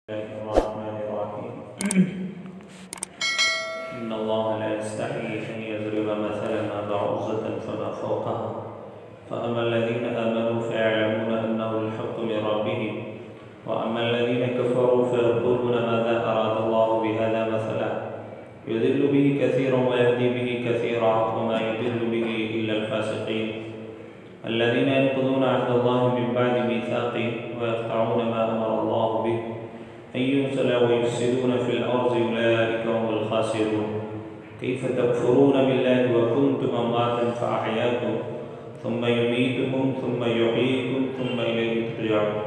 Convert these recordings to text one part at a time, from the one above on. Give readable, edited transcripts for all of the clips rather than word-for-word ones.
الرحمن الرحيم إن الله لا يستحيي أن يضرب مثلا ما بعوضة فما فوقها فأما الذين آمنوا فيعلمون أنه الحق من ربهم وأما الذين كفروا فيقولون ماذا أراد الله بهذا مثلا يضل به كثيرا ويهدي به كثيرا وما يضل به إلا الفاسقين الذين ينقضون عهد الله من بعد ميثاقه ويقطعون ما أمر الله به أن يوصل ويفسدون في الأرض أولئك هم الخاسرون كيف تكفرون بالله وكنتم أمواتا فأحياكم ثم يميتكم ثم يحييكم ثم إليه ترجعون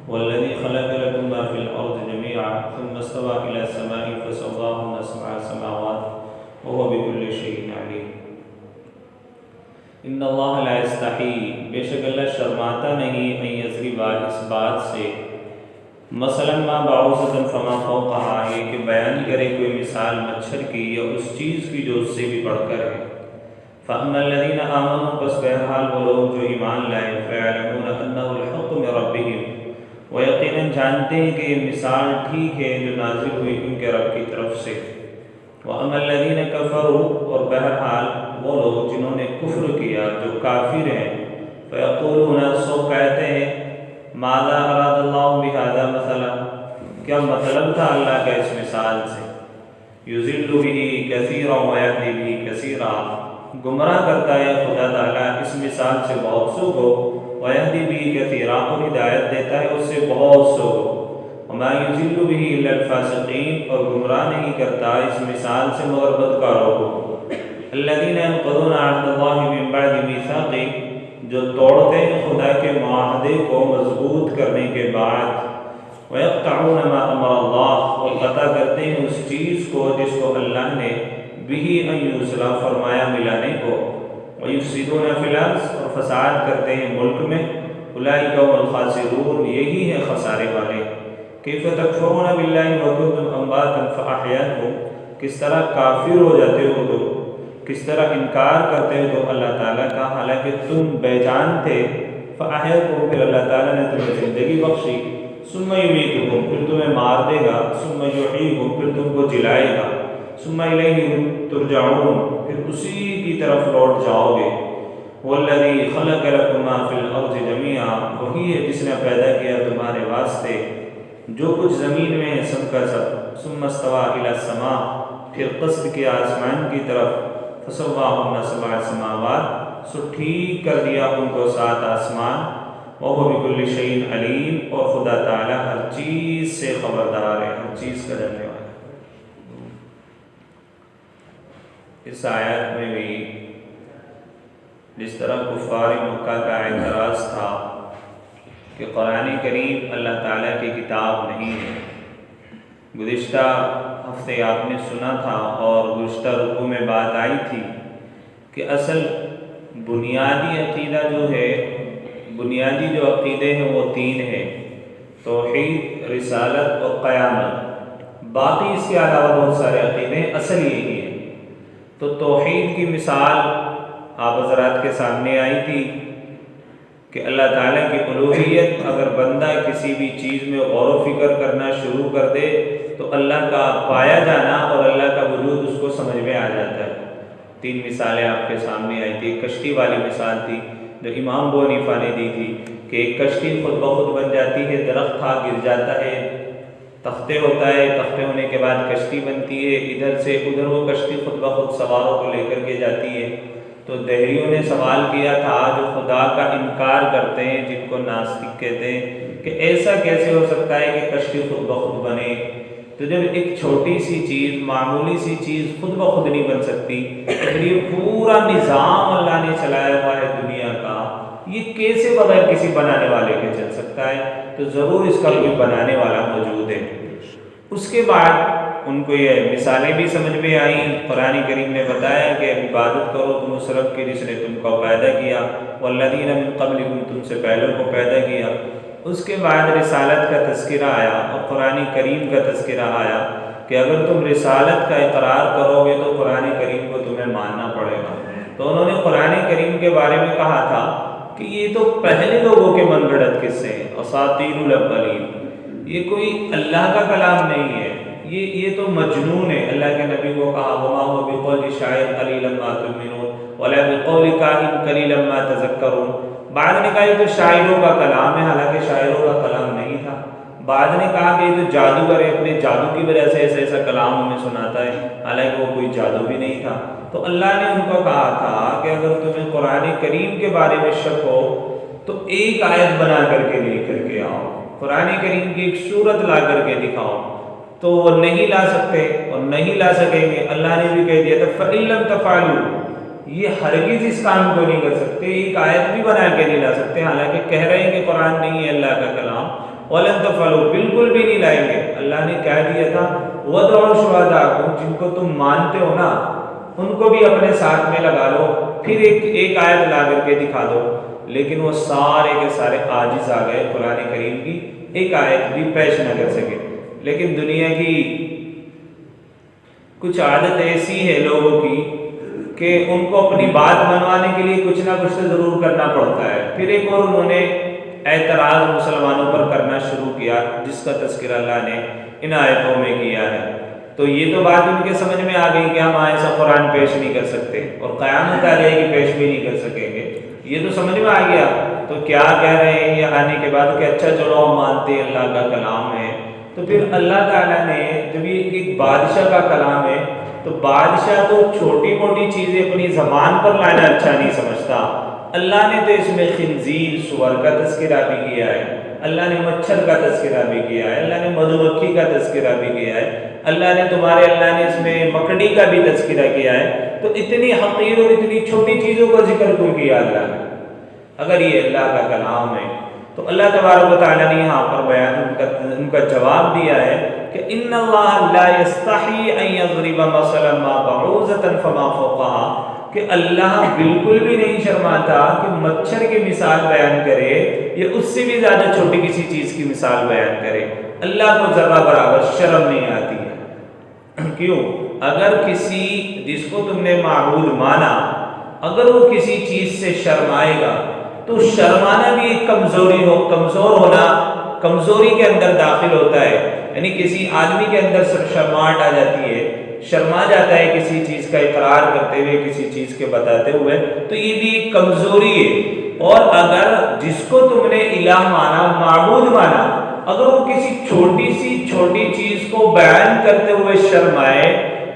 والذي خلق لكم ما في الأرض جميعا ثم استوى إلى السماء فسواهن سبع سماوات وهو بكل شيء عليم ان اللہ لا یستحی، بے شک اللہ شرماتا نہیں، ان یضرب، اس بات سے، مثلا ما بعوضۃ فما فوقہا، یہ کہ بیان کرے کوئی مثال مچھر کی یا اس چیز کی جو اس سے بھی بڑھ کر ہے۔ فاما الذین آمنوا، پس بہرحال وہ لوگ جو ایمان لائے، فیعلمون انہ الحق من ربہم، وہ یقیناً جانتے ہیں کہ یہ مثال ٹھیک ہے جو نازل ہوئی ان کے رب کی طرف سے۔ وَأَمَّا الَّذِينَ كَفَرُوا، اور بہرحال وہ لوگ جنہوں نے کفر کیا، جو کافر ہیں، فَيَقُولُونَ، سو کہتے ہیں، مَاذَا أَرَادَ اللَّهُ بِهَذَا مَثَلًا، کیا مطلب تھا اللہ کا اس مثال سے؟ يُضِلُّ بِهِ كَثِيرًا وَيَهْدِي بِهِ كَثِيرًا، گمراہ کرتا ہے خدا تعالیٰ اس مثال سے بہت سو کو، وَيَهْدِي بِهِ كَثِيرًا، اور ہدایت دیتا ہے اس سے بہت سو کو، وما يضل به الا الفاسقین، اور گمراہ نہیں کرتا اس مثال سے مگر بدکاروں کو۔ الذين ينقضون عهد الله من بعد ميثاقه، جو توڑتے ہیں خدا کے معاہدے کو مضبوط کرنے کے بعد، ويقطعون ما امر الله، اور قطع کرتے ہیں اس چیز کو جس کو اللہ نے به ان یوصل فرمایا ملانے کو، ويفسدون في الارض، اور فساد کرتے ہیں ملک میں، اولئک هم الخاسرون، یہی ہے خسارے والے۔ کیف تکفرون باللہ وکنتم امواتا فاحیاکم، کس طرح کافر ہو جاتے ہو تم، کس طرح انکار کرتے ہو تو اللہ تعالیٰ کا، حالانکہ تم بے جان تھے، فاحیاکم، پھر اللہ تعالیٰ نے تمہیں زندگی بخشی، ثم یمیتکم، پھر تمہیں مار دے گا، ثم یحییکم، پھر تم کو جلائے گا، ثم الیہ ترجعون، پھر اسی کی طرف لوٹ جاؤ گے۔ والذی خلق لکم ما فی الارض جمیعا، وہی ہے جس نے پیدا کیا تمہارے واسطے جو کچھ زمین میں ہے سب کا سب، ثم استوى الی السماء، پھر قصد کیا آسمان کی طرف، فسواہن سبع سماوات، سو ٹھیک کر دیا ان کو 7 آسمان، وہو بکل شیء علیم، اور خدا تعالیٰ ہر چیز سے خبردار ہے، ہر چیز کا جاننے والا ہے۔ اس آیت میں بھی جس طرح کفار مکہ کا اعتراض تھا کہ قرآن کریم اللہ تعالیٰ کی کتاب نہیں ہے، گزشتہ ہفتے آپ نے سنا تھا اور گزشتہ رکوع میں بات آئی تھی کہ اصل بنیادی عقیدہ جو ہے، بنیادی جو عقیدے ہیں وہ 3 ہیں، توحید، رسالت اور قیامت، باقی اس کے علاوہ بہت سارے عقیدے ہیں، اصل یہی ہے۔ تو توحید کی مثال آپ حضرات کے سامنے آئی تھی کہ اللہ تعالیٰ کی الوہیت، اگر بندہ کسی بھی چیز میں غور و فکر کرنا شروع کر دے تو اللہ کا پایا جانا اور اللہ کا وجود اس کو سمجھ میں آ جاتا ہے۔ 3 مثالیں آپ کے سامنے آئی تھی۔ کشتی والی مثال تھی جو امام ابو حنیفہ نے دی تھی کہ ایک کشتی خود بخود بن جاتی ہے، درخت تھا گر جاتا ہے، تختے ہوتا ہے، تختے ہونے کے بعد کشتی بنتی ہے، ادھر سے ادھر وہ کشتی خود بخود سواروں کو لے کر کے جاتی ہے۔ تو دہریوں نے سوال کیا تھا جو خدا کا انکار کرتے ہیں، جن کو ناستک کہتے ہیں، کہ ایسا کیسے ہو سکتا ہے کہ کشتی خود بخود بنے؟ تو جب ایک چھوٹی سی چیز، معمولی سی چیز خود بخود نہیں بن سکتی، پھر یہ پورا نظام اللہ نے چلایا ہوا ہے دنیا کا، یہ کیسے بغیر کسی بنانے والے کے چل سکتا ہے؟ تو ضرور اس کا کوئی بنانے والا موجود ہے۔ اس کے بعد ان کو یہ مثالیں بھی سمجھ میں آئیں۔ قرآن کریم نے بتایا کہ عبادت کرو تم اس رب کی جس نے تم کو پیدا کیا، والذین من قبلکم، تم سے پہلے کو پیدا کیا۔ اس کے بعد رسالت کا تذکرہ آیا اور قرآن کریم کا تذکرہ آیا کہ اگر تم رسالت کا اقرار کرو گے تو قرآن کریم کو تمہیں ماننا پڑے گا۔ تو انہوں نے قرآن کریم کے بارے میں کہا تھا کہ یہ تو پہلے لوگوں کے من گھڑت قصے ہیں، اساطیر الاولین، یہ کوئی اللہ کا کلام نہیں ہے، یہ تو مجنون ہے۔ اللہ کے نبی کو کہا وما هو بقول شاعر قلیلا ما تؤمنون ولا بقول کاہن قلیلا ما تذکرون۔ بعض نے کہا یہ تو شاعروں کا کلام ہے، حالانکہ شاعروں کا کلام نہیں تھا۔ بعض نے کہا کہ یہ تو جادوگر ہے، اپنے جادو کی وجہ سے ایسا ایسا کلام ہمیں سناتا ہے، حالانکہ وہ کوئی جادو بھی نہیں تھا۔ تو اللہ نے ان کو کہا تھا کہ اگر تمہیں قرآن کریم کے بارے میں شک ہو تو ایک آیت بنا کر کے لے کر کے آؤ، قرآن کریم کی ایک سورت لا کر کے دکھاؤ۔ تو وہ نہیں لا سکتے اور نہیں لا سکیں گے۔ اللہ نے بھی کہہ دیا تھا فَإِن لَمْ تَفْعَلُوا، یہ ہرگز اس کام کو نہیں کر سکتے، ایک آیت بھی بنا کے نہیں لا سکتے، حالانکہ کہہ رہے ہیں کہ قرآن نہیں ہے اللہ کا کلام۔ وَلَن تَفْعَلُوا، بالکل بھی نہیں لائیں گے۔ اللہ نے کہہ دیا تھا وَادْعُوا شُهَدَاءَكُمْ، جن کو تم مانتے ہو نا ان کو بھی اپنے ساتھ میں لگا لو، پھر ایک آیت لا کر کے دکھا دو۔ لیکن وہ سارے کے سارے عاجز آ گئے، قرآن کریم کی ایک آیت بھی پیش نہ کر سکے۔ لیکن دنیا کی کچھ عادت ایسی ہے لوگوں کی کہ ان کو اپنی بات منوانے کے لیے کچھ نہ کچھ تو ضرور کرنا پڑتا ہے۔ پھر ایک اور انہوں نے اعتراض مسلمانوں پر کرنا شروع کیا، جس کا تذکرہ اللہ نے ان آیتوں میں کیا ہے۔ تو یہ تو بات ان کے سمجھ میں آ گئی کہ ہم ایسا قرآن پیش نہیں کر سکتے اور قیامت آ جائے گی پیش بھی نہیں کر سکیں گے، یہ تو سمجھ میں آ گیا۔ تو کیا کہہ رہے ہیں یہ آنے کے بعد کہ اچھا چلو ہم مانتے ہیں اللہ کا کلام ہے۔ تو پھر اللہ تعالیٰ نے جب یہ ایک بادشاہ کا کلام ہے تو بادشاہ تو چھوٹی موٹی چیزیں اپنی زبان پر لانا اچھا نہیں سمجھتا۔ اللہ نے تو اس میں خنزیر سور کا تذکرہ بھی کیا ہے، اللہ نے مچھر کا تذکرہ بھی کیا ہے، اللہ نے مدھو مکھی کا تذکرہ بھی کیا ہے، اللہ نے اس میں مکڑی کا بھی تذکرہ کیا ہے۔ تو اتنی حقیر اور اتنی چھوٹی چیزوں کا ذکر کیوں کیا اللہ نے؟ اگر یہ اللہ کا کلام ہے تو اللہ تبارک و تعالیٰ نے یہاں پر بیان ان کا جواب دیا ہے کہ ان اللہ لا یستحی ان یضرب مثلا ما بعوضۃ فما فوقها، کہ اللہ بالکل بھی نہیں شرماتا کہ مچھر کی مثال بیان کرے یا اس سے بھی زیادہ چھوٹی کسی چیز کی مثال بیان کرے۔ اللہ کو ذرہ برابر شرم نہیں آتی ہے۔ کیوں؟ اگر کسی جس کو تم نے معبود مانا اگر وہ کسی چیز سے شرمائے گا تو شرمانا بھی ایک کمزور ہونا کمزوری کے اندر داخل ہوتا ہے، یعنی کسی آدمی کے اندر شرماہٹ آ جاتی ہے، شرما جاتا ہے کسی چیز کا اقرار کرتے ہوئے، کسی چیز کے بتاتے ہوئے، تو یہ بھی ایک کمزوری ہے۔ اور اگر جس کو تم نے الہ مانا، معبود مانا، اگر وہ کسی چھوٹی چیز کو بیان کرتے ہوئے شرمائے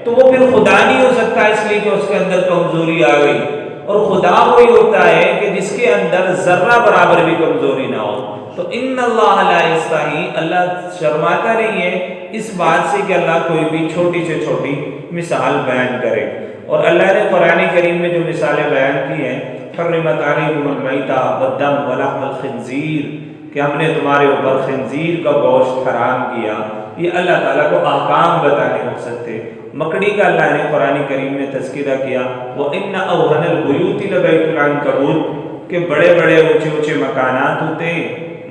تو وہ پھر خدا نہیں ہو سکتا، اس لیے کہ اس کے اندر کمزوری آ گئی۔ اور خدا وہی ہوتا ہے کہ جس کے اندر ذرہ برابر بھی کمزوری نہ ہو۔ تو ان اللہ لا یستحی، اللہ شرماتا نہیں ہے اس بات سے کہ اللہ کوئی بھی چھوٹی سے چھوٹی مثال بیان کرے۔ اور اللہ نے قرآن کریم میں جو مثالیں بیان کی ہیں، حرمت علیکم المیتۃ والدم ولحم الخنزیر، کہ ہم نے تمہارے اوپر خنزیر کا گوشت حرام کیا، یہ اللہ تعالیٰ کو احکام بتانے مقصد تھے۔ مکڑی کا اللہ نے قرآن کریم میں تذکرہ کیا، وَإِنَّ أَوْهَنَ الْبُيُوتِ لَبَيْتُ الْعَنكَبُوتِ، کہ بڑے بڑے اونچے مکانات ہوتے،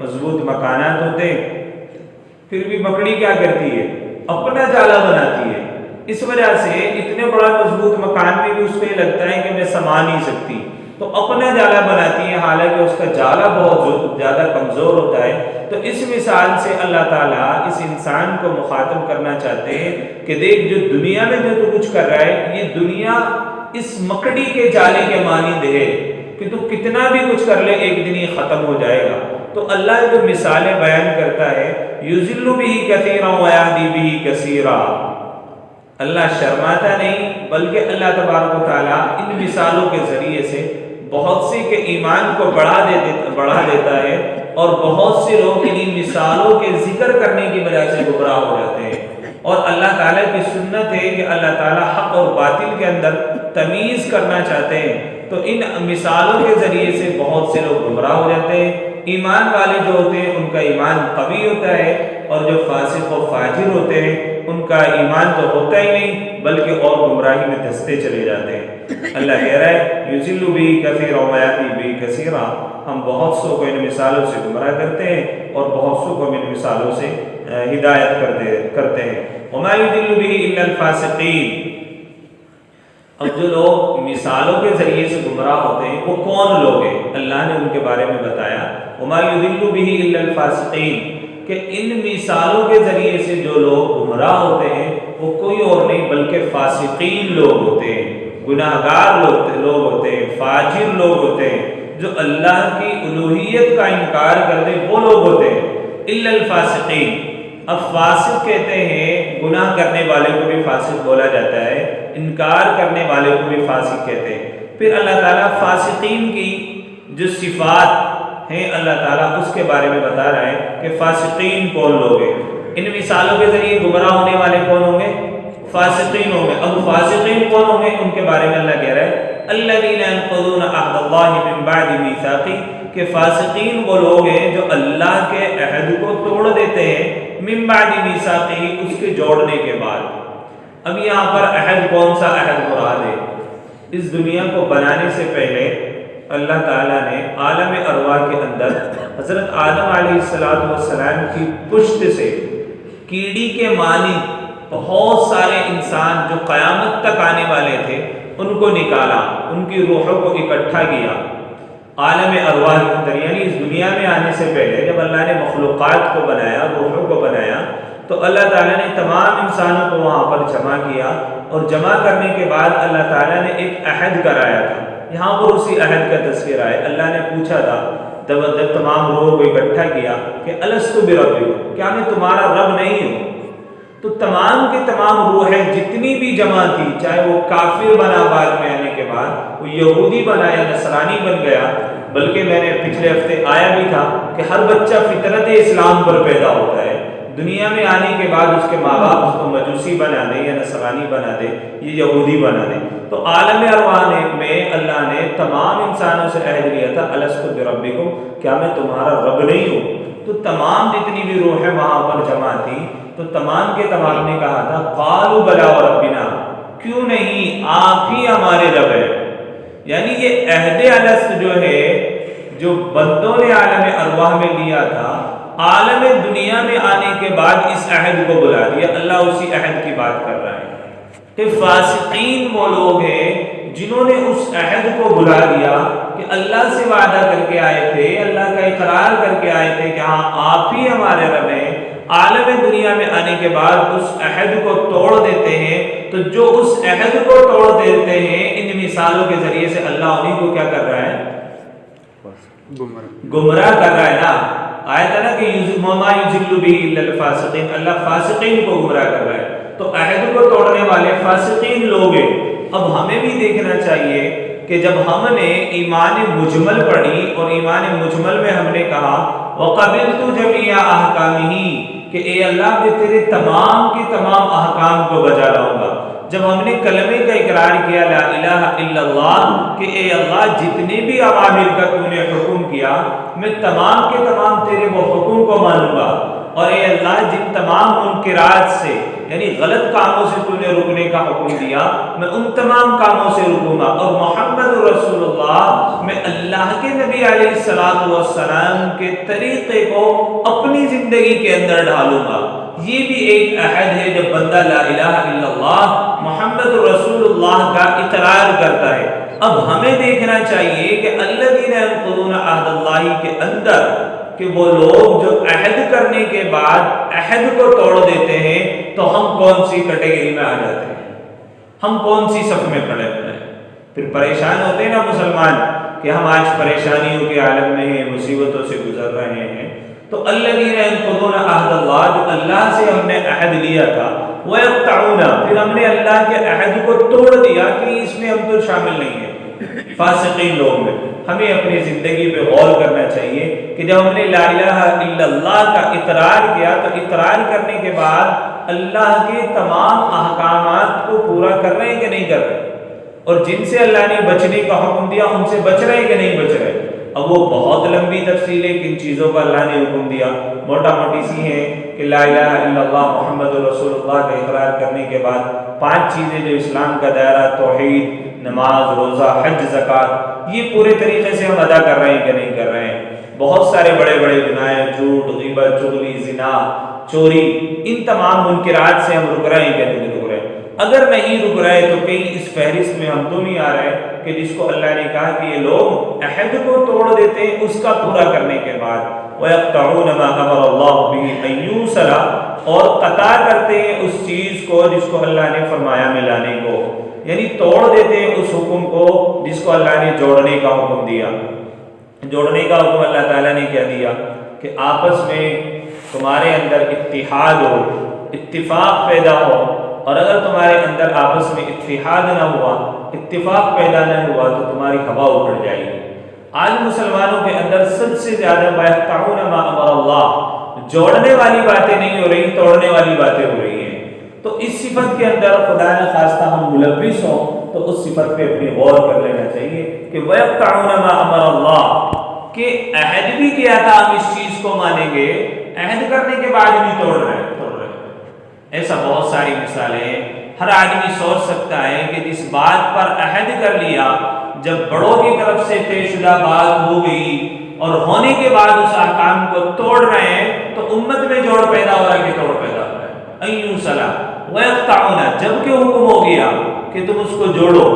مضبوط مکانات ہوتے، پھر بھی مکڑی کیا کرتی ہے؟ اپنا جالا بناتی ہے۔ اس وجہ سے اتنے بڑا مضبوط مکان میں بھی اس کو یہ لگتا ہے کہ میں سما نہیں سکتی، تو اپنا جالا بناتی ہے، حالانکہ اس کا جالا بہت زیادہ کمزور ہوتا ہے۔ تو اس مثال سے اللہ تعالیٰ اس انسان کو مخاطب کرنا چاہتے ہیں کہ دیکھ جو دنیا میں جو تو کچھ کر رہا ہے، یہ دنیا اس مکڑی کے جالے کے مانند ہے کہ تو کتنا بھی کچھ کر لے ایک دن یہ ختم ہو جائے گا۔ تو اللہ جو مثالیں بیان کرتا ہے، یضل بہ کثیرا ویہدی بہ کثیرا، اللہ شرماتا نہیں بلکہ اللہ تبارک و تعالیٰ ان مثالوں کے ذریعے سے بہت سے کے ایمان کو بڑھا دیتا ہے، اور بہت سے لوگ انہیں مثالوں کے ذکر کرنے کی وجہ سے گمراہ ہو جاتے ہیں۔ اور اللہ تعالیٰ کی سنت ہے کہ اللہ تعالیٰ حق اور باطل کے اندر تمیز کرنا چاہتے ہیں، تو ان مثالوں کے ذریعے سے بہت سے لوگ گمراہ ہو جاتے ہیں۔ ایمان والے جو ہوتے ہیں ان کا ایمان قوی ہوتا ہے، اور جو فاسق و فاجر ہوتے ہیں ان کا ایمان تو ہوتا ہی نہیں بلکہ اور گمراہی میں دھستے چلے جاتے ہیں۔ اللہ کہہ رہا ہے یضل بہ کثیرا ویہدی بہ کثیرا، ہم بہت سو کو ان مثالوں سے گمراہ کرتے ہیں اور بہت سو کو ان مثالوں سے ہدایت کرتے ہیں۔ وما یضل بہ الا الفاسقین، اب جو لوگ مثالوں کے ذریعے سے گمراہ ہوتے ہیں وہ کون لوگ ہیں؟ اللہ نے ان کے بارے میں بتایا وما یضل بہ الا الفاسقین، کہ ان مثالوں کے ذریعے سے جو لوگ گمراہ ہوتے ہیں وہ کوئی اور نہیں بلکہ فاسقین لوگ ہوتے ہیں، گناہگار لوگ ہوتے ہیں، فاجر لوگ ہوتے ہیں، جو اللہ کی الوہیت کا انکار کر دے وہ لوگ ہوتے ہیں۔ الا الفاسقین، اب فاسق کہتے ہیں گناہ کرنے والے کو بھی فاسق بولا جاتا ہے، انکار کرنے والے کو بھی فاسق کہتے ہیں۔ پھر اللہ تعالیٰ فاسقین کی جو صفات ہیں اللہ تعالیٰ اس کے بارے میں بتا رہا ہے کہ فاسقین کون لوگ ہیں۔ ان مثالوں کے ذریعے گمراہ ہونے والے کون ہوں گے؟ فاسقین ہوں گے۔ اب فاسقین کون ہوں گے؟ ان کے بارے میں اللہ کہہ رہا ہے الذین ينقضون عہد اللہ من بعد میثاقہ، کہ فاسقین وہ لوگ ہیں جو اللہ کے عہد کو توڑ دیتے ہیں، من بعد میثاقہ، اس کے جوڑنے کے بعد۔ اب یہاں پر عہد کون سا عہد مراد ہے؟ اس دنیا کو بنانے سے پہلے اللہ تعالیٰ نے عالم ارواح کے اندر حضرت آدم علیہ السلام کی پشت سے کیڑی کے مانند بہت سارے انسان جو قیامت تک آنے والے تھے ان کو نکالا، ان کی روحوں کو اکٹھا کیا عالم ارواح کے اندر، یعنی اس دنیا میں آنے سے پہلے جب اللہ نے مخلوقات کو بنایا، روحوں کو بنایا، تو اللہ تعالیٰ نے تمام انسانوں کو وہاں پر جمع کیا، اور جمع کرنے کے بعد اللہ تعالیٰ نے ایک عہد کرایا تھا۔ یہاں پر اسی عہد کا تذکرہ ہے۔ اللہ نے پوچھا تھا جب تمام روحوں کو اکٹھا کیا کہ الستو بربکم، کیا میں تمہارا رب نہیں ہوں؟ تو تمام کے تمام روحیں جتنی بھی جمع تھی، چاہے وہ کافر بنا بعد میں آنے کے بعد، وہ یہودی بنا یا نصرانی بن گیا، بلکہ میں نے پچھلے ہفتے آیا بھی تھا کہ ہر بچہ فطرت اسلام پر پیدا ہوتا ہے، دنیا میں آنے کے بعد اس کے ماں باپ اس کو مجوسی بنا دے یا نصرانی بنا دے یا یہودی بنا دے۔ تو عالم ارواح میں اللہ نے تمام انسانوں سے عہد لیا تھا الستو بربکم، کیا میں تمہارا رب نہیں ہوں؟ تو تمام جتنی بھی روحیں وہاں پر جمع تھی تو تمام کے تمام نے کہا تھا قالوا بلا وربنا، کیوں نہیں، آپ ہی ہمارے رب ہیں۔ یعنی یہ عہد الست جو ہے جو بندوں نے عالم ارواح میں لیا تھا، عالم دنیا میں آنے کے بعد اس عہد کو بلا دیا۔ اللہ اسی عہد کی بات کر رہا ہے کہ فاسقین وہ لوگ ہیں جنہوں نے اس عہد کو بلا دیا کہ اللہ سے وعدہ کر کے آئے تھے، اللہ کا اقرار کر کے آئے تھے کہ ہاں آپ ہی ہمارے رب ہیں، عالم دنیا میں آنے کے بعد اس عہد کو توڑ دیتے ہیں۔ تو جو اس عہد کو توڑ دیتے ہیں، ان مثالوں کے ذریعے سے اللہ انہیں کو کیا کر رہا ہے؟ گمراہ کر رہا ہے نا۔ آیت ہے نا کہ وَمَا يُضِلُّ بِهِ إِلَّا الْفَاسِقِينَ، اللہ فاسقین کو گمراہ کر رہا ہے۔ تو عہد کو توڑنے والے فاسقین لوگ ہیں۔ اب ہمیں بھی دیکھنا چاہیے کہ جب ہم نے ایمان مجمل پڑھی اور ایمان مجمل میں ہم نے کہا وَقَبِلْتُ جَمِيعَ أَحْكَامِهِ، کہ اے اللہ میں تیرے تمام کے تمام احکام کو بجا لاؤں گا۔ جب ہم نے کلمے کا اقرار کیا لا الہ الا اللہ، کہ اے اللہ جتنے بھی اوامر کا تو نے حکم کیا میں تمام کے تمام تیرے وہ حکم کو مانوں گا، اور اے اللہ جن تمام منکرات سے یعنی غلط کاموں سے تو نے رکنے کا حکم دیا میں ان تمام کاموں سے رکوں گا، اور محمد رسول اللہ میں اللہ کے نبی علیہ السلام کے طریقے کو اپنی زندگی کے اندر ڈالوں گا۔ یہ بھی ایک عہد ہے جب بندہ لا الہ الا اللہ محمد رسول اللہ کا اقرار کرتا ہے۔ اب ہمیں دیکھنا چاہیے کہ الذین ينقضون عہد اللہ کے اندر کہ وہ لوگ جو عہد کرنے کے بعد عہد کو توڑ دیتے ہیں، تو ہم کون سی کیٹیگری میں آ جاتے ہیں؟ ہم کون سی صف میں کھڑے ہوتے ہیں؟ پھر پریشان ہوتے ہیں نا مسلمان کہ ہم آج پریشانیوں کے عالم میں ہیں، مصیبتوں سے گزر رہے ہیں۔ تو الذین ينقضون عہد اللہ، جو اللہ سے ہم نے عہد لیا تھا، وَيَقْطَعُونَ، پھر ہم نے اللہ کے عہد کو توڑ دیا کہ اس میں ہم تو شامل نہیں ہیں فاسقین لوگ میں۔ ہمیں اپنی زندگی پہ غور کرنا چاہیے کہ جب ہم نے لا الہ الا اللہ کا اقرار کیا تو اقرار کرنے کے بعد اللہ کے تمام احکامات کو پورا کر رہے ہیں کہ نہیں کر رہے، اور جن سے اللہ نے بچنے کا حکم دیا ان سے بچ رہے ہیں کہ نہیں بچ رہے۔ اب وہ بہت لمبی تفصیل ہے، کن چیزوں کا اللہ نے حکم دیا، موٹا موٹی سی ہیں کہ لا الہ الا اللہ محمد رسول اللہ کا اقرار کرنے کے بعد 5 چیزیں جو اسلام کا دائرہ، توحید، نماز، روزہ، حج، زکوٰۃ، یہ پورے طریقے سے ہم ادا کر رہے ہیں کہ نہیں کر رہے ہیں۔ بہت سارے بڑے بڑے گناہ، جھوٹ، غیبت، چغلی، زنا، چوری، ان تمام منکرات سے ہم رک رہے ہیں کہ نہیں رک رہے؟ اگر نہیں رک رہے تو کہیں اس فہرست میں ہم تو نہیں آ رہے کہ جس کو اللہ نے کہا کہ یہ لوگ عہد کو توڑ دیتے ہیں اس کا پورا کرنے کے بعد، وَيَقْطَعُونَ مَا أَمَرَ اللَّهُ بِهِ أَن يُوصَلَ، اور قطع کرتے ہیں اس چیز کو جس کو اللہ نے فرمایا ملانے کو، یعنی توڑ دیتے ہیں اس حکم کو جس کو اللہ نے جوڑنے کا حکم دیا۔ جوڑنے کا حکم اللہ تعالیٰ نے کیا دیا کہ آپس میں تمہارے اندر اتحاد ہو، اتفاق پیدا ہو، اور اگر تمہارے اندر آپس میں اتحاد نہ ہوا، اتفاق پیدا نہ ہوا تو تمہاری ہوا اکھڑ جائے گی۔ آج مسلمانوں کے اندر سب سے زیادہ وَيَقْطَعُونَ مَا أَمَرَ اللَّهُ، جوڑنے والی باتیں نہیں ہو رہی، توڑنے والی باتیں ہو رہی ہیں۔ تو اس صفت کے اندر خدا نہ خواستہ ہم ملوث ہوں تو اس صفت پہ اپنی غور کر لینا چاہیے کہ وَيَقْطَعُونَ مَا أَمَرَ اللَّهُ، کہ عہد بھی کیا تھا ہم اس چیز کو مانیں گے، عہد کرنے کے بعد بھی توڑ رہے ہیں۔ ایسا بہت ساری مثالیں ہیں۔ ہر آدمی سوچ سکتا ہے کہ جس بات پر عہد کر لیا، جب بڑوں کی طرف سے طے شدہ بات ہو گئی اور ہونے کے بعد اس احکام کو توڑ رہے ہیں تو امت میں جوڑ پیدا ہو رہا ہے کہ توڑ پیدا ہو رہا ہے۔ ایو صلاح وَيَقْطَعُونَ، جب کہ حکم ہو گیا کہ تم اس کو جوڑو،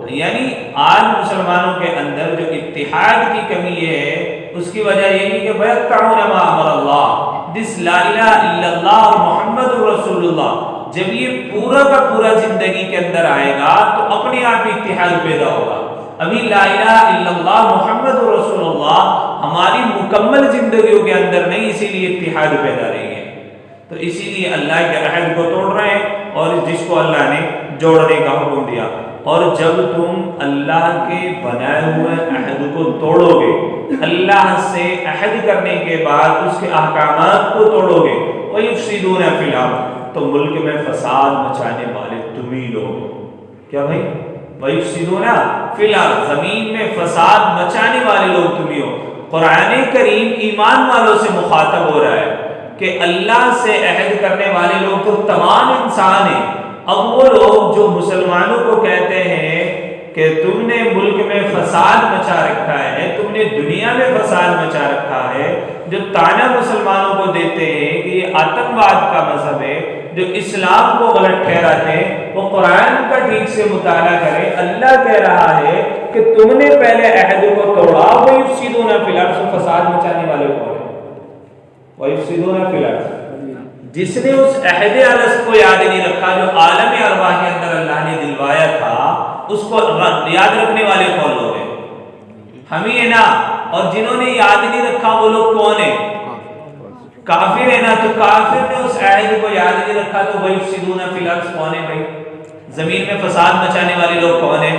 یعنی آج مسلمانوں کے اندر جو اتحاد کی کمی ہے اس کی وجہ یہی کہ وَيَقْطَعُونَ مَا أَمَرَ اللَّهُ، جس لا الہ الا اللہ اور محمد رسول اللہ جب یہ پورا کا پورا زندگی کے اندر آئے گا تو اپنے آپ اتحاد پیدا ہوگا۔ ابھی لا الہ الا اللہ محمد رسول اللہ ہماری مکمل زندگیوں کے اندر نہیں، اسی لیے اتحاد پیدا نہیں ہے۔ تو اسی لیے اللہ کے عہد کو توڑ رہے ہیں اور جس کو اللہ نے جوڑنے کا حکم دیا۔ اور جب تم اللہ کے بنائے ہوئے عہد کو توڑو گے، اللہ سے عہد کرنے کے بعد اس کے احکامات کو توڑو گے، وَيُفْسِدُونَ فِي الْأَرْضِ، تو ملک میں فساد مچانے والے تم ہی لوگ۔ کیا بھائی؟ وَيُفْسِدُونَ فِي الْأَرْضِ، زمین میں فساد مچانے والے لوگ تم ہی ہو۔ قرآن کریم ایمان والوں سے مخاطب ہو رہا ہے کہ اللہ سے عہد کرنے والے لوگ تو تمام انسان ہیں۔ اب وہ لوگ جو مسلمانوں کو کہتے ہیں کہ تم نے ملک میں فساد مچا رکھا ہے، تم نے دنیا میں فساد مچا رکھا ہے، جو طعنہ مسلمانوں کو دیتے ہیں کہ یہ آتنکواد کا مذہب ہے، جو اسلام کو غلط ٹھہراتے ہیں، وہ قرآن کا ٹھیک سے مطالعہ کریں۔ اللہ کہہ رہا ہے کہ تم نے پہلے عہد کو توڑا، وَيُفْسِدُونَ فِي الْأَرْضِ، فساد مچانے والے کون ہیں؟ وَيُفْسِدُونَ فِي الْأَرْضِ، جس نے اس عہد الست کو یاد نہیں رکھا جو عالم ارواح کے اندر اللہ نے دلوایا تھا، اس کو یاد رکھنے والے کون لوگ ہیں؟ ہم ہی ہیں نا۔ اور جنہوں نے یاد نہیں رکھا وہ لوگ کون ہیں؟ کافر ہے نا۔ تو کافر نے اس عہد کو یاد نہیں رکھا تو وَيُفْسِدُونَ فِي الْأَرْضِ کون ہے بھائی؟ زمین میں فساد مچانے والے لوگ کون ہیں؟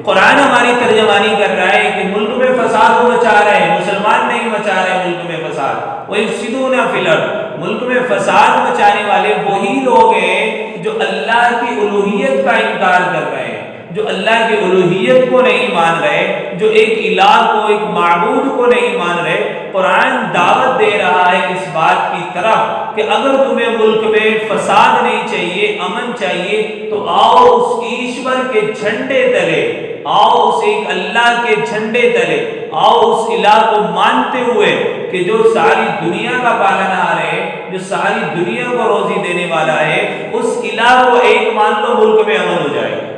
قرآن ہماری ترجمانی کر رہا ہے کہ ملک میں فساد وہ مچا رہے ہیں، مسلمان نہیں مچا رہے ملک میں فساد۔ وَيُفْسِدُونَ فِي الْأَرْضِ، ملک میں فساد مچانے والے وہی لوگ ہیں جو اللہ کی الوہیت کا انکار کر رہے ہیں، جو اللہ کی الوہیت کو نہیں مان رہے، جو ایک الہ کو، ایک معبود کو نہیں مان رہے۔ قرآن دعوت دے رہا ہے اس بات کی طرف کہ اگر تمہیں ملک میں فساد نہیں چاہیے، امن چاہیے، تو آؤ اس ایشور کے جھنڈے تلے، آؤ اس ایک اللہ کے جھنڈے تلے، آؤ اس الہ کو مانتے ہوئے کہ جو ساری دنیا کا پالنہار ہے، جو ساری دنیا کو روزی دینے والا ہے، اس الہ کو ایک مان لو، ملک میں امن ہو جائے گا۔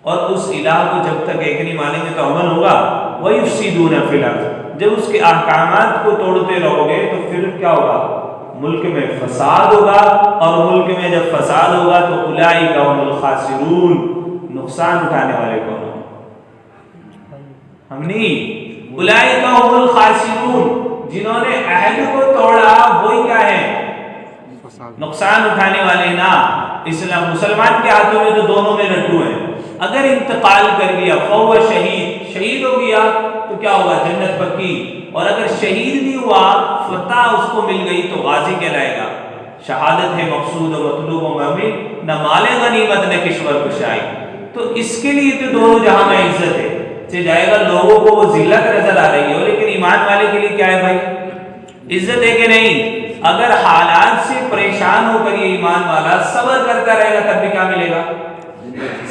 اور اس الہ کو جب تک ایک نہیں مانیں گے تو امن ہوگا؟ وَيُفْسِدُونَ فِي الْأَرْضِ، جب اس کے احکامات کو توڑتے رہو گے تو پھر کیا ہوگا؟ ملک میں فساد ہوگا، اور ملک میں جب فساد ہوگا تو اولئک هم الخاسرون، نقصان اٹھانے والے کون ہوں؟ ہم نہیں، اولئک هم الخاسرون، جنہوں نے عہد کو توڑا وہی کیا ہے؟ نقصان اٹھانے والے نا۔ اسلام مسلمان کے ہاتھوں میں تو دونوں میں لڈو ہیں، اگر انتقال کر گیا فہو شہید، شہید ہو گیا تو کیا ہوگا؟ جنت پکی، اور اگر شہید نہیں ہوا، فتح اس کو مل گئی تو غازی کہلائے گا۔ شہادت ہے مقصود و مطلوب و مومن، نہ مال غنیمت نہ کشور کشائی۔ تو اس کے لیے تو دونوں جہاں میں عزت ہے، سے جائے گا لوگوں کو وہ ذلت نظر آ رہی ہے، لیکن ایمان والے کے لیے کیا ہے بھائی؟ عزت ہے کہ نہیں؟ اگر حالات سے پریشان ہو کر یہ ایمان والا صبر کرتا رہے گا تب بھی کیا ملے گا؟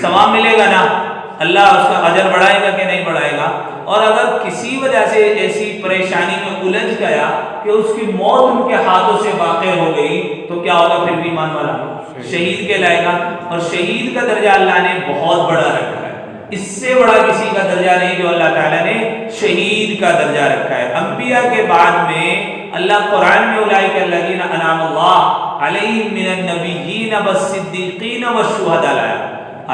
ثواب ملے گا نا۔ اللہ اس کا اجر بڑھائے گا کہ نہیں بڑھائے گا؟ اور اگر کسی وجہ سے ایسی پریشانی میں الجھ گیا کہ اس کی موت ان کے ہاتھوں سے واقع ہو گئی تو کیا ہوگا؟ پھر بھی ایمان والا شہید کہلائے گا۔ اور شہید کا درجہ اللہ نے بہت بڑا رکھا ہے، اس سے بڑا کسی کا درجہ نہیں جو اللہ تعالیٰ نے شہید کا درجہ رکھا ہے۔ انبیاء کے بعد میں اللہ قرآن میں اولئک الذین انعم اللہ علیہم من النبیین والصدیقین والشہداء لایا۔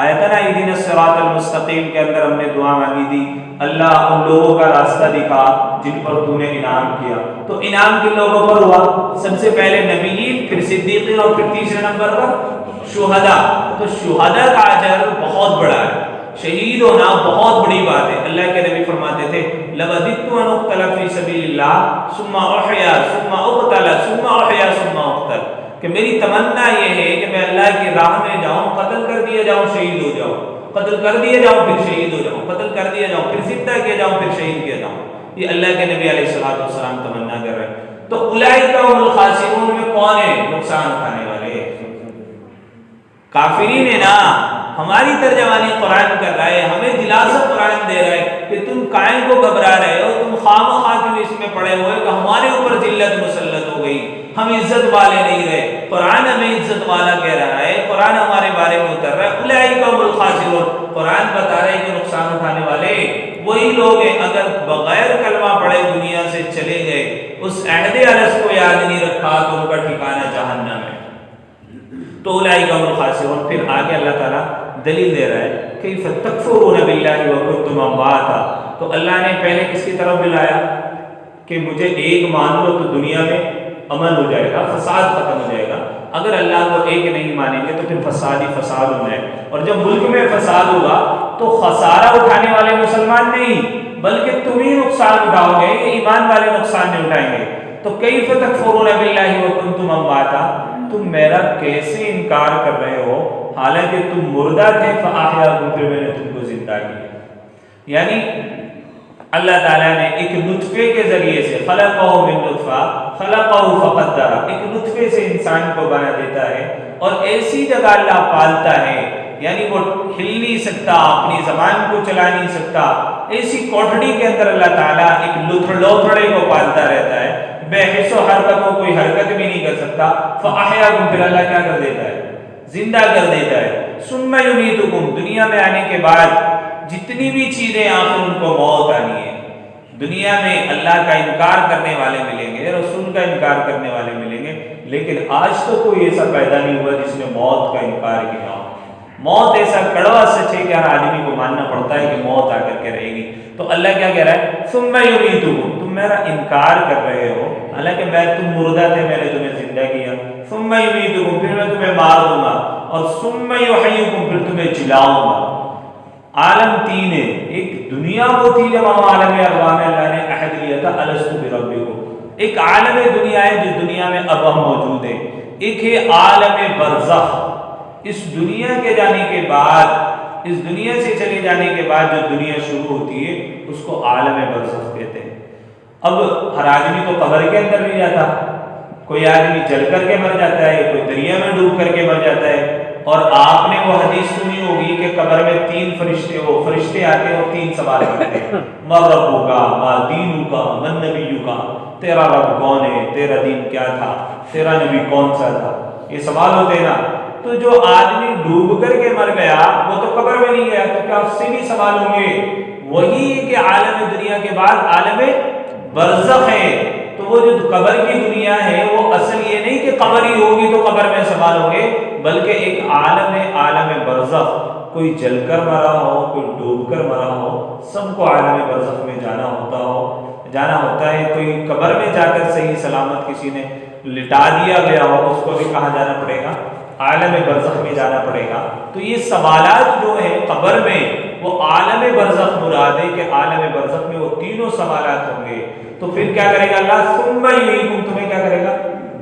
آیت نا اہدنا الصراط المستقیم کے اندر ہم نے دعا مانگی تھی، اللہ ان لوگوں کا راستہ دکھا جن پر تو نے انعام کیا۔ تو انعام کن لوگوں پر ہوا؟ سب سے پہلے نبیین، پھر صدیقین، اور پھر تیسرے نمبر پر شہداء۔ تو شہداء کا اجر بہت بڑا ہے، شہید ہونا بہت بڑی بات ہے۔ اللہ کے نبی فرماتے تھے لَوَدِدتُّ أَنْ أُقْتَلَ فِي سَبِيلِ اللَّهِ ثُمَّ أُحْيَا ثُمَّ أُقْتَلَ ثُمَّ أُحْيَا ثُمَّ أُقْتَلَ، کہ میری تمنا یہ ہے کہ میں اللہ کی راہ میں جاؤں، قتل کر دیا جاؤں، شہید ہو جاؤں، قتل کر دیا جاؤں پھر شہید ہو جاؤں، قتل کر دیا جاؤں پھر زندہ کیا جاؤں پھر شہید کیا جاؤں۔ یہ اللہ کے نبی علیہ الصلوۃ والسلام تمنا کر رہے ہیں۔ تو اولئک هم الخاسرون میں کون ہے نقصان اٹھانے والے؟ کافرین ہے نا۔ ہماری ترجمانی قرآن کر رہا ہے، ہمیں دلاسا قرآن دے رہا ہے کہ تم قائم کو گھبرا رہے ہو، تم خام خواہ کیوں اس میں پڑے ہوئے کہ ہمارے اوپر ذلت مسلط ہو گئی، ہم عزت والے نہیں رہے۔ قرآن ہمیں عزت والا کہہ رہا ہے، قرآن ہمارے بارے میں اتر رہا ہے اولئک هم الخاسرون۔ قرآن بتا رہے ہیں کہ نقصان اٹھانے والے وہی لوگ ہیں اگر بغیر کلمہ پڑھے دنیا سے چلے گئے، اس عہد الست کو یاد نہیں رکھا تو ان کا ٹھکانہ جہنم ہے۔ تو اولئک هم الخاسرون۔ پھر آگے اللہ تعالیٰ دلیل دے رہا ہے کیف تکفرون باللہ وکنتم امواتا۔ تو اللہ نے پہلے کس کی طرف بلایا کہ مجھے ایک مان لو تو دنیا میں امن ہو جائے گا، فساد ختم ہو جائے گا۔ اگر اللہ کو ایک نہیں مانیں گے تو پھر فساد ہی فساد ہونا ہے، اور جب ملک میں فساد ہوگا تو خسارہ اٹھانے والے مسلمان نہیں بلکہ تم ہی نقصان اٹھاؤ گے، ایمان والے نقصان نہیں اٹھائیں گے۔ تو کیف تکفرون باللہ وکنتم امواتا، تم میرا کیسے انکار کر رہے ہو حالانکہ تم مردہ تھے، فاحیاکم، پھر میں نے تم کو زندہ کیا۔ یعنی اللہ تعالیٰ نے ایک نطفے کے ذریعے سے خلقہ من نطفہ خلقہ فقدر، ایک نطفے سے انسان کو بنا دیتا ہے، اور ایسی جگہ اللہ پالتا ہے، یعنی وہ ہل نہیں سکتا، اپنی زبان کو چلا نہیں سکتا، ایسی کوٹھڑی کے اندر اللہ تعالیٰ ایک لوتھڑے کو پالتا رہتا ہے، بے حس و حرکت کو کوئی حرکت بھی نہیں کر سکتا۔ فاحیاکم، پھر اللہ کیا کر دیتا ہے؟ زندہ کر دیتا ہے۔ ثم یمیتکم، دنیا میں آنے کے بعد جتنی بھی چیزیں آخر ان کو موت آنی ہے۔ دنیا میں اللہ کا انکار کرنے والے ملیں گے، رسول کا انکار کرنے والے ملیں گے، لیکن آج تو کوئی ایسا پیدا نہیں ہوا جس نے موت کا انکار کیا ہو۔ موت ایسا کڑوا سچ ہے کہ ہر آدمی کو ماننا پڑتا ہے کہ موت آ کر کے رہے گی۔ تو اللہ کیا کہہ رہا ہے؟ ثم یمیتکم، تم میرا انکار کر رہے ہو حالانکہ تم مردہ تھے، میں نے تمہیں زندہ کیا۔ ثم یمیتکم، پھر میں تمہیں مار دوں گا، اور ثم یحییکم، پھر تمہیں جلاؤں گا۔ عالم تین ہے، ایک دنیا وہ تھی جب ہم عالم ارواح میں اللہ نے عہد لیا تھا الست بربکم، ایک عالم دنیا ہے جس دنیا میں اب ہم موجود ہیں، ایک ہے عالم برزخ، اس دنیا کے جانے کے بعد، اس دنیا سے چلے جانے کے بعد جو دنیا شروع ہوتی ہے اس کو عالم برزخ کہتے ہیں۔ اب ہر آدمی تو قبر کے اندر نہیں جاتا، کوئی آدمی جل کر کے مر جاتا ہے، کوئی دریا میں ڈوب کر کے مر جاتا ہے، اور آپ نے وہ حدیث سنی ہوگی کہ قبر میں تین فرشتے آتے ہیں اور تین سوال کرتے ہیں، من ربک، ما دینک، من نبیک، تیرا رب کون ہے، تیرا دین کیا تھا، تیرا نبی کون سا تھا، یہ سوال ہوتے ہیں نا۔ تو جو آدمی ڈوب کر کے مر گیا وہ تو قبر میں نہیں گیا، تو کیا اس سے بھی سوال ہوں گے؟ وہی کہ عالم دنیا کے بعد عالم برزخ ہے۔ تو وہ جو قبر کی دنیا ہے وہ اصل یہ نہیں کہ قبر ہی ہوگی تو قبر میں سوال ہوں گے، بلکہ ایک عالم ہے، عالم برزخ، کوئی جل کر مرا ہو، کوئی ڈوب کر مرا ہو، سب کو عالم برزخ میں جانا ہوتا ہے۔ کوئی قبر میں جا کر صحیح سلامت کسی نے لٹا دیا گیا ہو، اس کو بھی کہاں جانا پڑے گا؟ عالم برزخ میں جانا پڑے گا۔ تو یہ سوالات جو ہیں قبر میں وہ عالم برزخ مراد ہے کہ عالم برزخ میں وہ تینوں سوالات ہوں گے۔ تو پھر کیا کرے گا اللہ؟ ثم یحییکم، تمہیں کیا کرے گا؟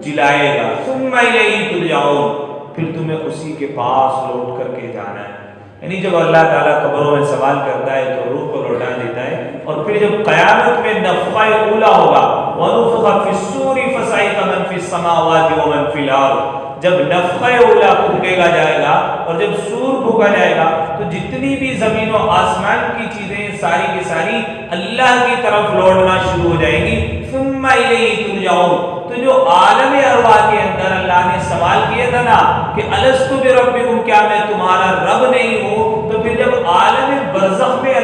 جلائے گا۔ ثم الیہ ترجعون، پھر تمہیں اسی کے پاس لوٹ کر کے جانا ہے۔ یعنی جب اللہ تعالیٰ قبروں میں سوال کرتا ہے تو روح کو لوٹا دیتا ہے، اور پھر جب قیامت میں نفخہ اولا ہوگا، وَنُفِخَ فِي الصُّورِ فَصَعِقَ مَن فِي السَّمَاوَاتِ وَمَن فِي الْأَرْضِ، جب نفخہ اولا پھونکا جائے گا اور جب سور پھونکا جائے گا تو جتنی بھی زمین و آسمان کی چیزیں ساری کی ساری اللہ کی طرف لوٹنا شروع ہو جائیں گی۔ ثم الیہ ترجعون، تو جو عالم ارواح کے اندر اللہ نے سوال کیا تھا نا کہ الست بربکم، کیا میں تمہارا رب نہیں ہوں، تو پھر جب عالم برزخ میں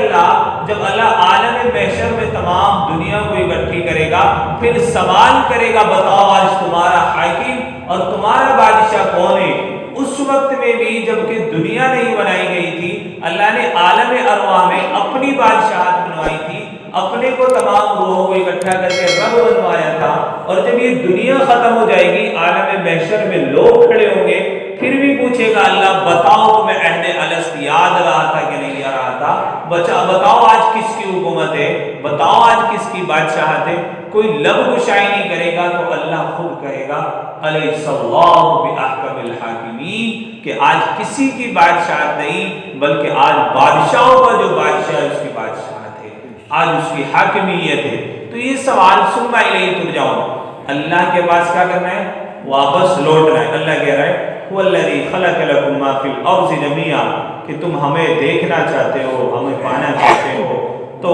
جب اللہ عالم محشر میں تمام دنیا کو اکٹھی کرے گا، پھر سوال کرے گا بتاؤ آج تمہارا حاکم اور تمہارا بادشاہ کون ہے؟ اس وقت میں بھی جب کہ دنیا نہیں بنائی گئی تھی، اللہ نے عالم ارواح میں اپنی بادشاہت بنوائی تھی، اپنے کو تمام روحوں کو اکٹھا کر کے رب بنوایا تھا، اور جب یہ دنیا ختم ہو جائے گی عالم محشر میں لوگ کھڑے ہوں گے، پھر بھی پوچھے گا اللہ بتاؤ تمہیں عہد الست یاد رہا تھا کہ نہیں رہا تھا، بتاؤ آج کس کی حکومت ہے، بتاؤ آج کس کی بادشاہت ہے؟ کوئی لب گشائی نہیں کرے گا تو اللہ خود کہے گا الیس اللہ باحکم الحاکمین، کہ آج کسی کی بادشاہت نہیں بلکہ آج بادشاہوں کا جو بادشاہ ہے اس کی بادشاہت ہے، آج اس کی حاکمیت ہے۔ تو یہ سوال ثم الیہ ترجعون، اللہ کے پاس کیا کرنا ہے؟ واپس لوٹنا ہے۔ اللہ کہہ رہا ہے هو الذی خلق لکم ما فی الارض جمیعا، کہ تم ہمیں دیکھنا چاہتے ہو، ہمیں پانا چاہتے ہو، تو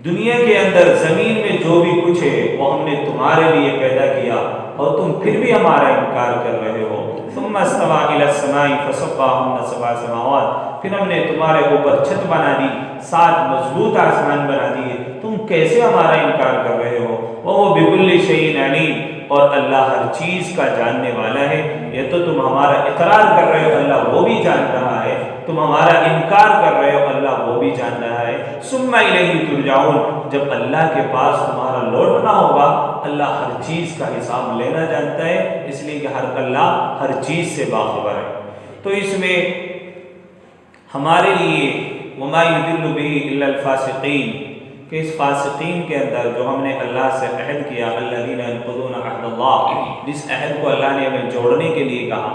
دنیا کے اندر زمین میں جو بھی کچھ ہے وہ ہم نے تمہارے لیے پیدا کیا اور تم پھر بھی ہمارا انکار کر رہے ہو۔ ثم استوى الى السماء فسواهن سبع سماوات، پھر ہم نے تمہارے اوپر چھت بنا دی، 7 مضبوط آسمان بنا دیے، تم کیسے ہمارا انکار کر رہے ہو؟ وهو بكل شيء عليم، اور اللہ ہر چیز کا جاننے والا ہے۔ یہ تو تم ہمارا اقرار کر رہے ہو، اللہ وہ بھی جان رہا ہے، تم ہمارا انکار کر رہے ہو، اللہ وہ بھی جان رہا ہے۔ ثم الیہ ترجعون، جب اللہ کے پاس تمہارا لوٹنا ہوگا، اللہ ہر چیز کا حساب لینا جانتا ہے، اس لیے کہ اللہ ہر چیز سے باخبر ہے۔ تو اس میں ہمارے لیے وما یضل به الا الفاسقین، کہ اس فاسقین کے اندر جو ہم نے اللہ سے عہد کیا، الذین ينقضون عہد اللہ، جس عہد کو اللہ نے ہمیں جوڑنے کے لیے کہا،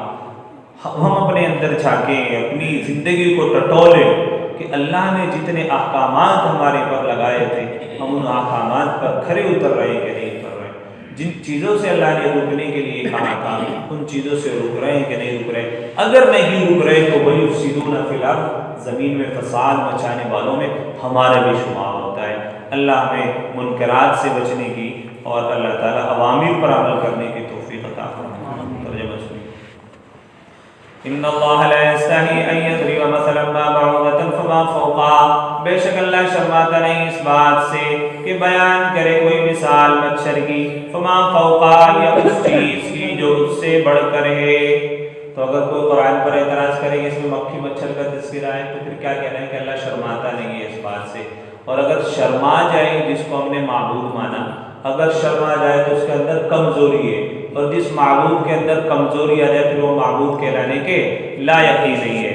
ہم اپنے اندر جھانکیں، اپنی زندگی کو ٹٹولیں کہ اللہ نے جتنے احکامات ہمارے پر لگائے تھے ہم ان احکامات پر کھرے اتر رہے ہیں کہ نہیں اتر رہے، جن چیزوں سے اللہ نے روکنے کے لیے کہا تھا ان چیزوں سے رک رہے ہیں کہ نہیں رک رہے؟ اگر نہیں رک رہے تو وَيُفْسِدُونَ فِي الْأَرْضِ، زمین میں فساد مچانے والوں میں ہمارا بھی شمار ہوتا ہے۔ اللہ ہمیں منکرات سے بچنے کی اور اللہ تعالیٰ اوامر پر عمل کرنے کی توفیق عطا فرمائے۔ ترجمہ سنیے۔ ان اللہ لا یستحی ان یضرب مثلا ما بعوضۃ فما فوقها، بے شک اللہ شرماتا نہیں اس بات سے کہ بیان کرے کوئی مثال مچھر کی، فما فوقها، یا اس چیز کی جو اس سے بڑھ کر ہے۔ تو اگر کوئی قرآن پر اعتراض کرے کہ اس میں مکھی مچھر کا تذکرہ ہے تو پھر کیا کہنا ہے کہ اللہ شرماتا نہیں ہے اس بات سے، اور اگر شرما جائے جس کو ہم نے معبود مانا، اگر شرما جائے تو اس کے اندر کمزوری ہے، اور جس معبود کے اندر کمزوری آ جائے پھر وہ معبود کہلانے کے لائق ہی نہیں ہے۔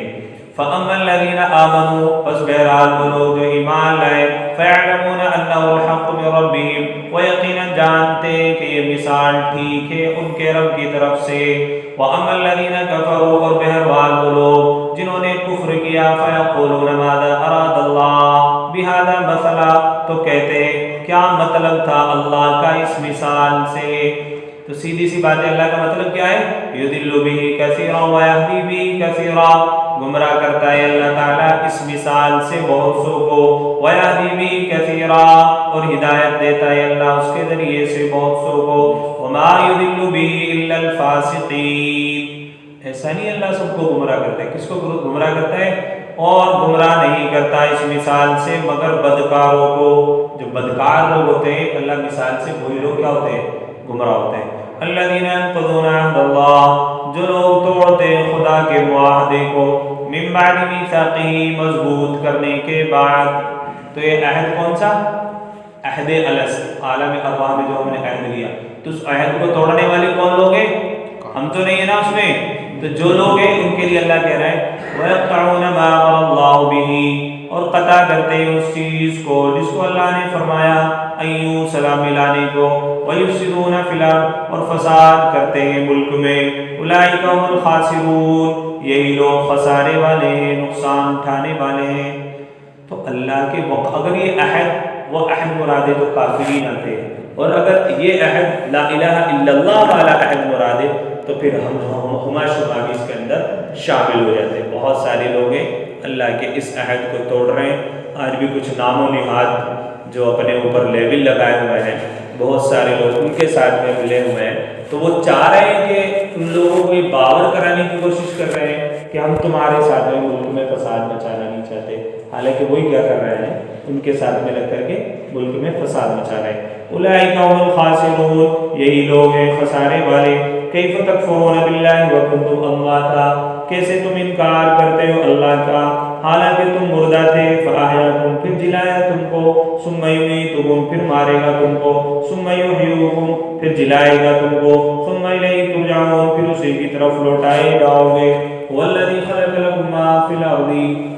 فَأَمَّا الَّذِينَ آمَنُوا، پس بہرحال وہ لوگ جو ایمان لائے، فَيَعْلَمُونَ أَنَّهُ الْحَقُّ مِنْ رَبِّهِمْ، وہ یقیناً جانتے کہ یہ مثال ٹھیک ہے ان کے رب کی طرف سے۔ وَأَمَّا الَّذِينَ كَفَرُوا، اور بہرحال وہ لوگ جنہوں نے کفر کیا، فَيَقُولُونَ مَاذَا أَرَادَ اللَّهُ بِهَذَا مَثَلًا، تو کہتے ہیں کیا مطلب تھا اللہ کا اس مثال سے؟ تو سیدھی سی بات ہے، اللہ کا مطلب کیا ہے؟ یضل به کثیرا ویہدی به کثیرا، گمراہ کرتا ہے اللہ تعالیٰ اس مثال سے بہت سو کو، ویہدی به کثیرا، اور ہدایت دیتا ہے اللہ اس کے ذریعے سے بہت سو کو، وما یضل به الا الفاسقین، ایسا نہیں اللہ سب کو گمراہ کرتا ہے، کس کو گمراہ کرتا ہے؟ اور گمراہ نہیں کرتا اس مثال سے مگر بدکاروں کو۔ جو بدکار لوگ ہوتے ہیں اللہ مثال سے وہی لوگ کیا ہوتے ہیں؟ گمراہ ہوتے ہیں۔ الذین ينقضون عہد اللہ، جو لوگ توڑتے ہیں خدا کے معاہدے کو، من بعد میثاقہ، مضبوط کرنے کے بعد۔ تو یہ عہد کون سا؟ عہد الست، عالم ارواح میں جو ہم نے عہد لیا، تو اس عہد کو توڑنے والے کون لوگ ہیں؟ ہم تو نہیں ہے نا اس میں، تو جو لوگ ہیں ان کے لیے اللہ کہہ رہا ہے وَيَقْطَعُونَ مَا أَمَرَ اللَّهُ بِهِ، اور قطع کرتے ہیں اس چیز کو جس کو اللہ نے فرمایا ایوں سلام ملانے کو، وَيُفْسِدُونَ فِي الْأَرْضِ، اور فساد کرتے ہیں ملک میں، أُولَئِكَ هُمُ الْخَاسِرُونَ، یہی لوگ خسارے والے ہیں، نقصان اٹھانے والے ہیں۔ تو اللہ کے اگر یہ عہد وہ عہد مراد ہے تو کافرین آتے ہیں، اور اگر یہ عہد لا الہ الا اللہ والا عہد مراد ہے تو پھر ہما شبہ بھی اس کے اندر شامل ہو جاتے ہیں۔ بہت سارے لوگ ہیں اللہ کے اس عہد کو توڑ رہے ہیں، آج بھی کچھ نام و نہاد جو اپنے اوپر لیبل لگائے ہوئے ہیں، بہت سارے لوگ ان کے ساتھ میں ملے ہوئے ہیں، تو وہ چاہ رہے ہیں کہ ان لوگوں کو یہ باور کرانے کی کوشش کر رہے ہیں کہ ہم تمہارے ساتھ میں ملک میں فساد مچانا نہیں چاہتے، حالانکہ وہی کیا کر رہے ہیں، ان کے ساتھ میں لگ کر کے ملک میں فساد مچا رہے ہیں۔ اولئک هم الخاسرون، یہی لوگ ہیں خسارے والے۔ کیف تکفرون باللہ وکنتم امواتا، کیسے تم انکار کرتے ہو اللہ کا حالانکہ تم مردہ تھے، فاحیاکم، پھر جلایا تم کو، ثم یمیتکم، پھر مارے گا تم کو، ثم یحییکم، پھر جلائے گا تم کو، ثم الیہ ترجعون، پھر اسی کی طرف لوٹائے جاؤ گے۔ والذی خلق لکم ما فی الارض،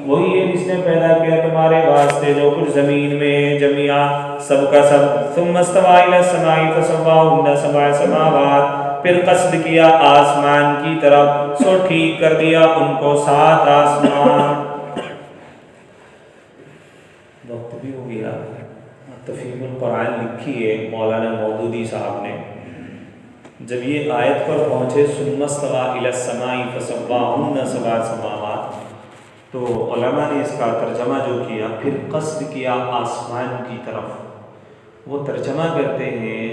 وہی ہے جس نے پیدا کیا تمہارے واسطے جو کچھ زمین میں ہے جميعا، سب کا سب، ثم استوى الی السماء فسواہن سبع سماوات، پھر قصد کیا آسمان کی طرف، سو ٹھیک کر دیا ان کو 7 آسمان۔ وقت بھی ہو گیا۔ تفہیم القرآن لکھی ہے مولانا مودودی صاحب نے، جب یہ آیت پر پہنچے ثم استوى الی السماء فسواہن سبع سماوات، تو علماء نے اس کا ترجمہ جو کیا، پھر قصد کیا آسمان کی طرف، وہ ترجمہ کرتے ہیں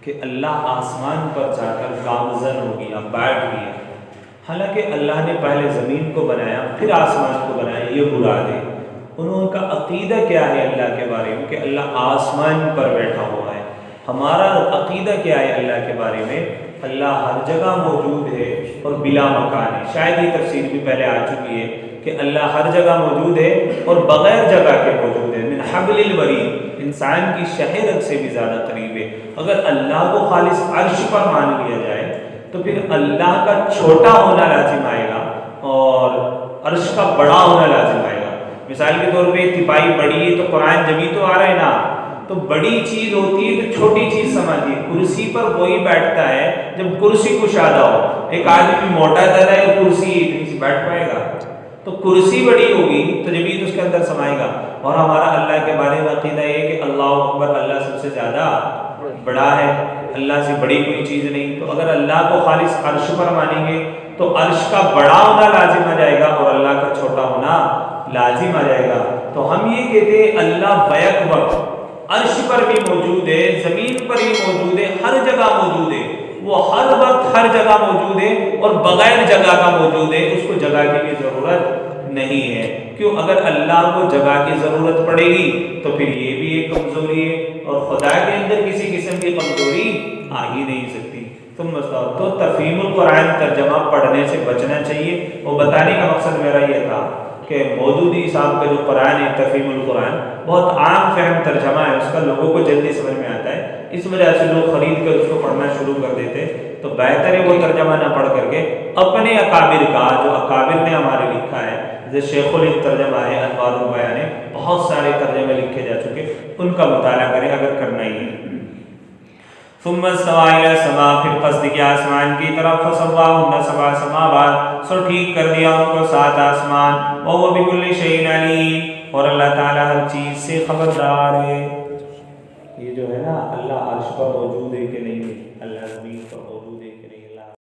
کہ اللہ آسمان پر جا کر گامزن ہو گیا، بیٹھ گیا، حالانکہ اللہ نے پہلے زمین کو بنایا پھر آسمان کو بنایا، یہ مراد ہے۔ ان کا عقیدہ کیا ہے اللہ کے بارے میں کہ اللہ آسمان پر بیٹھا ہوا ہے۔ ہمارا عقیدہ کیا ہے اللہ کے بارے میں؟ اللہ ہر جگہ موجود ہے اور بلا مکان ہے۔ شاید یہ تفسیر بھی پہلے آ چکی ہے کہ اللہ ہر جگہ موجود ہے اور بغیر جگہ کے موجود ہے، من حبل الورید، انسان کی شہ رگ سے بھی زیادہ قریب ہے۔ اگر اللہ کو خالص عرش پر مان لیا جائے تو پھر اللہ کا چھوٹا ہونا لازم آئے گا اور عرش کا بڑا ہونا لازم آئے گا۔ مثال کے طور پہ تپائی بڑی ہے تو قرآن جبھی تو آ رہا ہے نا، تو بڑی چیز ہوتی ہے تو چھوٹی چیز سمجھیے، کرسی پر وہی بیٹھتا ہے جب کرسی کشادہ ہو۔ ایک آدمی موٹا زیادہ ہے اور کرسی اتنی سی بیٹھ پائے گا، تو کرسی بڑی ہوگی تو جبھی تو اس کے اندر سمائے گا۔ اور ہمارا اللہ کے بارے میں عقیدہ یہ کہ اللہ اکبر، اللہ سب سے زیادہ بڑا ہے، اللہ سے بڑی کوئی چیز نہیں۔ تو اگر اللہ کو خالص عرش پر مانیں گے تو عرش کا بڑا ہونا لازم آ جائے گا اور اللہ کا چھوٹا ہونا لازم آ جائے گا۔ تو ہم یہ کہتے ہیں اللہ بیک وقت عرش پر بھی موجود ہے، زمین پر بھی موجود ہے، ہر جگہ موجود ہے، وہ ہر وقت ہر جگہ موجود ہے اور بغیر جگہ کا موجود ہے، اس کو جگہ کی بھی ضرورت نہیں ہے۔ کیوں؟ اگر اللہ کو جگہ کی ضرورت پڑے گی تو پھر یہ بھی ایک کمزوری ہے، اور خدا کے اندر کسی قسم کی کمزوری آ ہی نہیں سکتی۔ تو تفہیم القرآن ترجمہ پڑھنے سے بچنا چاہیے۔ وہ بتانے کا مقصد میرا یہ تھا کہ مودودی صاحب کا جو قرآن ہے تفہیم القرآن بہت عام فہم ترجمہ ہے، اس کا لوگوں کو جلدی سمجھ میں آتا ہے، اس وجہ سے لوگ خرید کر اس کو پڑھنا شروع کر دیتے۔ تو بہتر ہے وہ ترجمہ نہ پڑھ کر کے اپنے اکابر کا، جو اکابر نے ہمارے لکھا ہے، جیسے شیخ الہند ترجمہ ہے، انوار البیان ہے، بہت سارے ترجمے لکھے جا چکے، ان کا مطالعہ کریں اگر کرنا ہی ہے۔ ثم استوى الى السماء، پھر قصد کیا آسمان کی طرف، فسواہن سبع سماوات، سو ٹھیک کر دیا ان کو 7 آسمان، وهو بكل شيء علیم، اور اللہ تعالیٰ ہر چیز سے خبردار ہے۔ یہ جو ہے نا اللہ عرش پر موجود ہے کہ نہیں ہے، اللہ زمین پر موجود ہے کہ نہیں، اللہ